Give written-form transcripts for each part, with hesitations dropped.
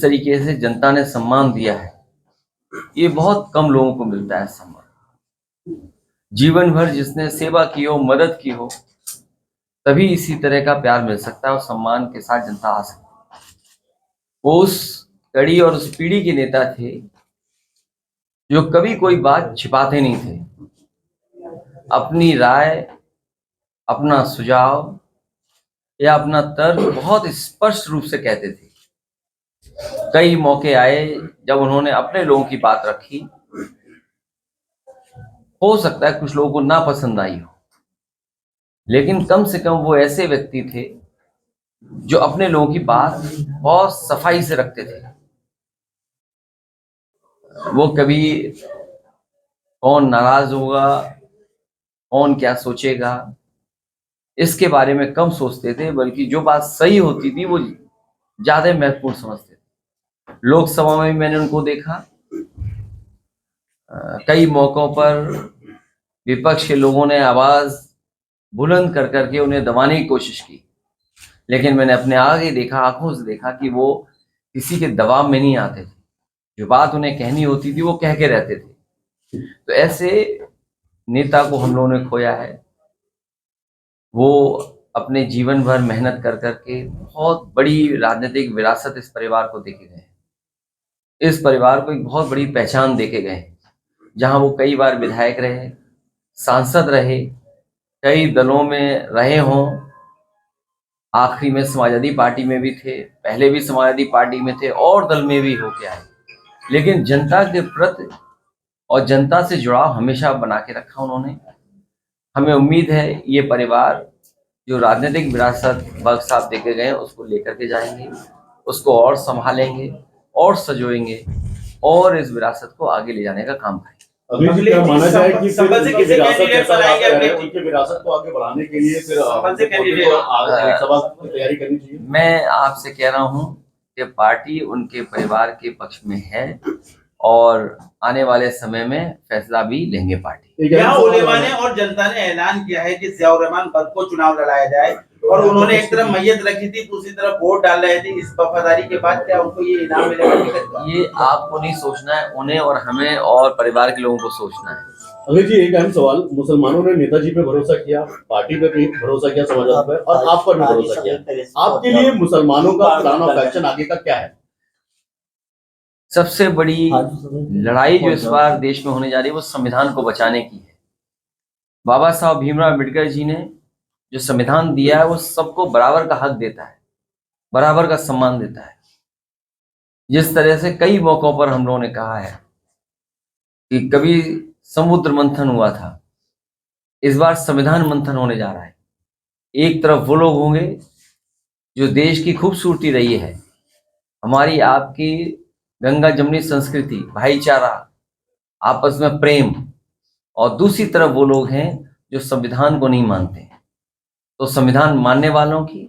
तरीके से जनता ने सम्मान दिया है, ये बहुत कम लोगों को मिलता है सम्मान। जीवन भर जिसने सेवा की हो, मदद की हो, तभी इसी तरह का प्यार मिल सकता है और सम्मान के साथ जनता आ सकती है। वो उस कड़ी और उस पीढ़ी के नेता थे जो कभी कोई बात छिपाते नहीं थे। अपनी राय, अपना सुझाव या अपना तर्क बहुत स्पष्ट रूप से कहते थे। कई मौके आए जब उन्होंने अपने लोगों की बात रखी, हो सकता है कुछ लोगों को ना पसंद आई हो, लेकिन कम से कम वो ऐसे व्यक्ति थे जो अपने लोगों की बात बहुत सफाई से रखते थे। वो कभी कौन नाराज होगा, कौन क्या सोचेगा, इसके बारे में कम सोचते थे, बल्कि जो बात सही होती थी वो ज्यादा महत्वपूर्ण समझते थे। लोकसभा में भी मैंने उनको देखा। कई मौकों पर विपक्ष के लोगों ने आवाज बुलंद कर करके उन्हें दबाने की कोशिश की, लेकिन मैंने अपने आगे देखा, आंखों से देखा कि वो किसी के दबाव में नहीं आते थे। जो बात उन्हें कहनी होती थी वो कह के रहते थे। तो ऐसे नेता को हम लोगों ने खोया है। वो अपने जीवन भर मेहनत कर करके बहुत बड़ी राजनीतिक विरासत इस परिवार को देके गए। इस परिवार को एक बहुत बड़ी पहचान देके गए, जहां वो कई बार विधायक रहे, सांसद रहे, कई दलों में रहे हों। आखिरी में समाजवादी पार्टी में भी थे, पहले भी समाजवादी पार्टी में थे और दल में भी होके आए, लेकिन जनता के प्रति और जनता से जुड़ाव हमेशा बना के रखा उन्होंने। हमें उम्मीद है ये परिवार जो राजनीतिक विरासत भगत साहब देके गए उसको लेकर के जाएंगे, उसको और संभालेंगे और सजोएंगे और इस विरासत को आगे ले जाने का काम करेंगे। अभी क्या माना जाए कि संभल से किसी कैंडिडेट बनाएंगे अपने उनके विरासत को आगे बढ़ाने के लिए, फिर संभल से कैंडिडेट सभा की तैयारी करनी चाहिए? मैं आपसे कह रहा हूं कि पार्टी उनके परिवार के पक्ष में है और आने वाले समय में फैसला भी लेंगे पार्टी। यहाँ उलेमा ने और जनता ने ऐलान किया है कि ज़ियाउर रहमान बर्क को चुनाव लड़ाया जाए, और उन्होंने एक तरफ मैयत रखी थी, दूसरी तरफ वोट डाल रहे थे। इस वफादारी के बाद क्या उनको ये इनाम मिलेगा? ये आपको नहीं सोचना है, उन्हें और हमें और परिवार के लोगों को सोचना है। अभी जी एक अहम सवाल, मुसलमानों ने नेताजी पे भरोसा किया, पार्टी पे भी भरोसा किया, समाजवाद पे, और आप पर भी भरोसा किया। आपके लिए मुसलमानों का प्लान ऑफ एक्शन आगे का क्या है? सबसे बड़ी लड़ाई जो इस बार देश में होने जा रही है वो संविधान को बचाने की है। बाबा साहब भीमराव अम्बेडकर जी ने जो संविधान दिया है वो सबको बराबर का हक देता है, बराबर का सम्मान देता है। जिस तरह से कई मौकों पर हम लोगों ने कहा है कि कभी समुद्र मंथन हुआ था, इस बार संविधान मंथन होने जा रहा है। एक तरफ वो लोग होंगे जो देश की खूबसूरती रही है, हमारी आपकी गंगा जमुनी संस्कृति, भाईचारा, आपस में प्रेम, और दूसरी तरफ वो लोग हैं जो संविधान को नहीं मानते। तो संविधान मानने वालों की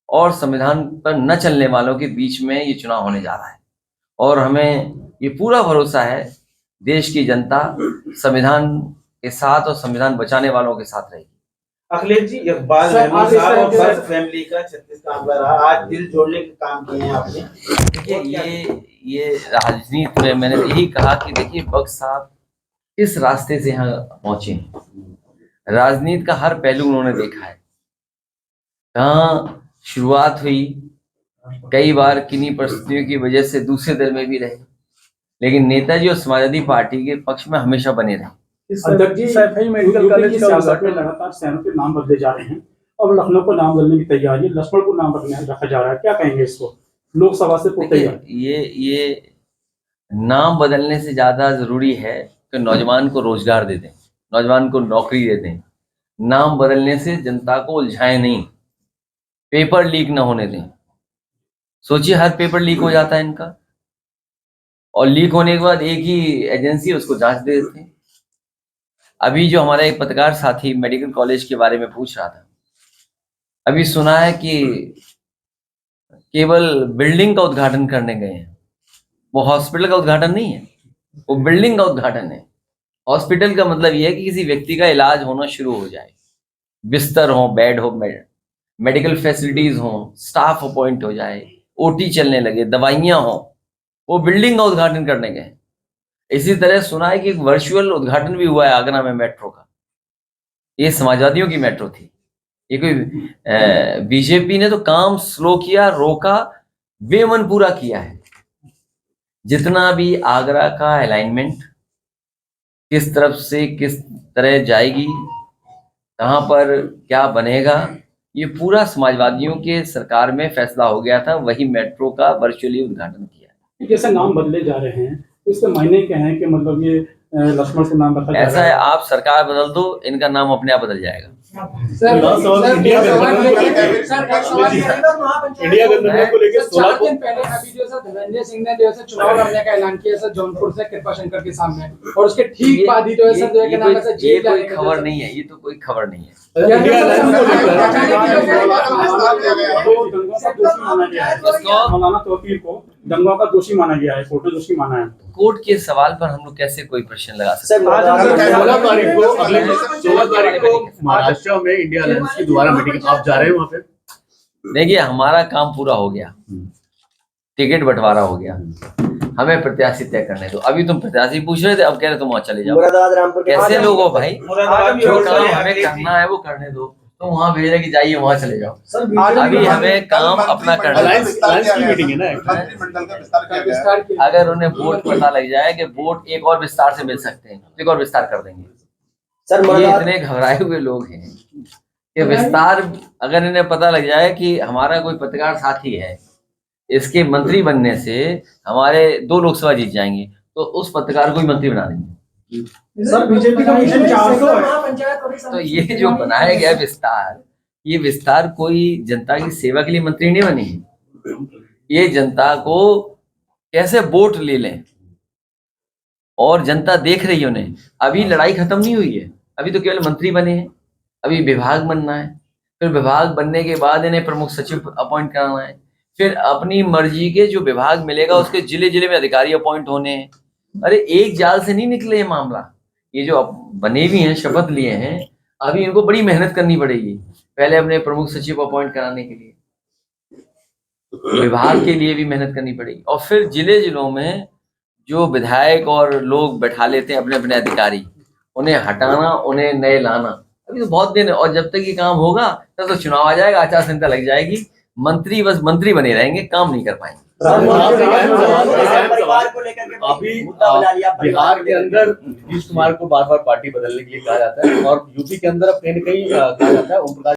और संविधान पर न चलने वालों के बीच में ये चुनाव होने जा रहा है, और हमें ये पूरा भरोसा है देश की जनता संविधान के साथ और संविधान बचाने वालों के साथ रहेगी। अखिलेश जी, इकबाल रहमान साहब और बर्क फैमिली का 36 काम कर रहा, आज दिल जोड़ने के काम किए हैं आपने। देखिए ये राजनीति में मैंने यही कहा कि देखिए बख्श साहब किस रास्ते से यहाँ पहुंचे हैं। राजनीति का हर पहलू उन्होंने देखा है, कहाँ शुरुआत हुई, कई बार किन्हीं परिस्थितियों की वजह से दूसरे दल में भी रहे, लेकिन नेताजी और समाजवादी पार्टी के पक्ष में हमेशा बने रहे। मेडिकल कॉलेज में लगातार शहरों के नाम बदले जा रहे हैं और लखनऊ को नाम बदलने की तैयारी है, लक्ष्मण को नाम रखा जा रहा है, क्या कहेंगे इसको? लोकसभा से ये नाम बदलने से ज्यादा जरूरी है कि नौजवान को रोजगार दे दें, नौजवान को नौकरी दे दें। नाम बदलने से जनता को उलझाए नहीं, पेपर लीक ना होने दें। सोचिए हर पेपर लीक हो जाता है इनका, और लीक होने के बाद एक ही एजेंसी उसको जांच दे देते हैं। अभी जो हमारा एक पत्रकार साथी मेडिकल कॉलेज के बारे में पूछ रहा था, अभी सुना है कि केवल बिल्डिंग का उद्घाटन करने गए हैं, वो हॉस्पिटल का उद्घाटन नहीं है, वो बिल्डिंग का उद्घाटन है। हॉस्पिटल का मतलब ये है कि किसी व्यक्ति का इलाज होना शुरू हो जाए, बिस्तर हो, बेड हो, मेडिकल फैसिलिटीज हो, स्टाफ अपॉइंट हो जाए, ओटी चलने लगे, दवाइयां हो, वो बिल्डिंग का उद्घाटन करने गए। इसी तरह सुना है कि एक वर्चुअल उद्घाटन भी हुआ है आगरा में मेट्रो का। ये समाजवादियों की मेट्रो थी। ये कोई बीजेपी ने तो काम स्लो किया, रोका, बेमन पूरा किया है। जितना भी आगरा का अलाइनमेंट किस तरफ से किस तरह जाएगी, कहाँ पर क्या बनेगा, ये पूरा समाजवादियों के सरकार में फैसला हो गया था। वही मेट्रो का वर्चुअली उद्घाटन किया। जैसे नाम बदले जा रहे हैं, इसके मायने क्या है कि मतलब ये लक्ष्मण को नाम रखा जा ऐसा रहा है, आप सरकार बदल दो, इनका नाम अपने आप बदल जाएगा। इंडिया गठबंधन को लेकर 4 दिन पहले अभी जो है धनंजय सिंह ने जो है चुनाव लड़ने का ऐलान किया सर जौनपुर से कृपाशंकर के सामने, और उसके ठीक बाद ही जो है सर जो है कि नाम ऐसा ये कोई खबर नहीं है, ये तो कोई खबर नहीं है। मौलाना तौकीर को दंगों का दोषी माना गया है, कोर्ट ने दोषी माना है। कोर्ट के सवाल पर हम लोग कैसे कोई प्रश्न लगा सकते हैं? 16 तारीख को महाराष्ट्र में इंडिया अलायंस की दोबारा मीटिंग, आप जा रहे हैं वहाँ पे? देखिए, हमारा काम पूरा हो गया, टिकट बंटवारा हो गया, हमें प्रत्याशी तय करने दो। अभी तुम प्रत्याशी पूछ रहे थे, अब कह रहे तुम वहाँ चले जाओ। कैसे लोग हो भाई? जो काम हमें करना है वो करने दो। तुम वहाँ भेज रहे कि जाइए वहाँ चले जाओ। अभी हमें काम अपना करना है। अलायंस की मीटिंग है ना। मंत्रिमंडल का विस्तार किया गया है। अगर उन्हें वोट पता लग जाए कि वोट एक और विस्तार से मिल सकते हैं, एक और विस्तार कर देंगे। ये इतने घबराए हुए लोग हैं कि विस्तार, अगर इन्हें पता लग जाए कि हमारा कोई पत्रकार साथी है, इसके मंत्री बनने से हमारे 2 लोकसभा जीत जाएंगे, तो उस पत्रकार को ही मंत्री बना देंगे। सर बीजेपी का मिशन 400 है। तो ये जो बनाया गया विस्तार, ये विस्तार कोई जनता की सेवा के लिए मंत्री नहीं बनी है। ये जनता को कैसे वोट ले लें, और जनता देख रही है उन्हें। अभी लड़ाई खत्म नहीं हुई है, अभी तो केवल मंत्री बने हैं, अभी विभाग बनना है, फिर विभाग बनने के बाद इन्हें प्रमुख सचिव अपॉइंट कराना है, फिर अपनी मर्जी के जो विभाग मिलेगा उसके जिले जिले में अधिकारी अपॉइंट होने हैं। अरे एक जाल से नहीं निकले ये मामला। ये जो बने भी हैं, शपथ लिए हैं, अभी इनको बड़ी मेहनत करनी पड़ेगी। पहले अपने प्रमुख सचिव अपॉइंट कराने के लिए, विभाग के लिए भी मेहनत करनी पड़ेगी, और फिर जिले जिलों में जो विधायक और लोग बैठा लेते हैं अपने अपने अधिकारी, उन्हें हटाना, उन्हें नए लाना। अभी तो बहुत दिन है, और जब तक ये काम होगा तब तो चुनाव आ जाएगा, आचार संहिता लग जाएगी, मंत्री बस मंत्री बने रहेंगे, काम नहीं कर पाएंगे। अभी बिहार के अंदर नीतीश कुमार को बार बार पार्टी बदलने के लिए कहा जाता है, और यूपी के अंदर अब कहीं न कहीं कहा जाता है ओम प्रकाश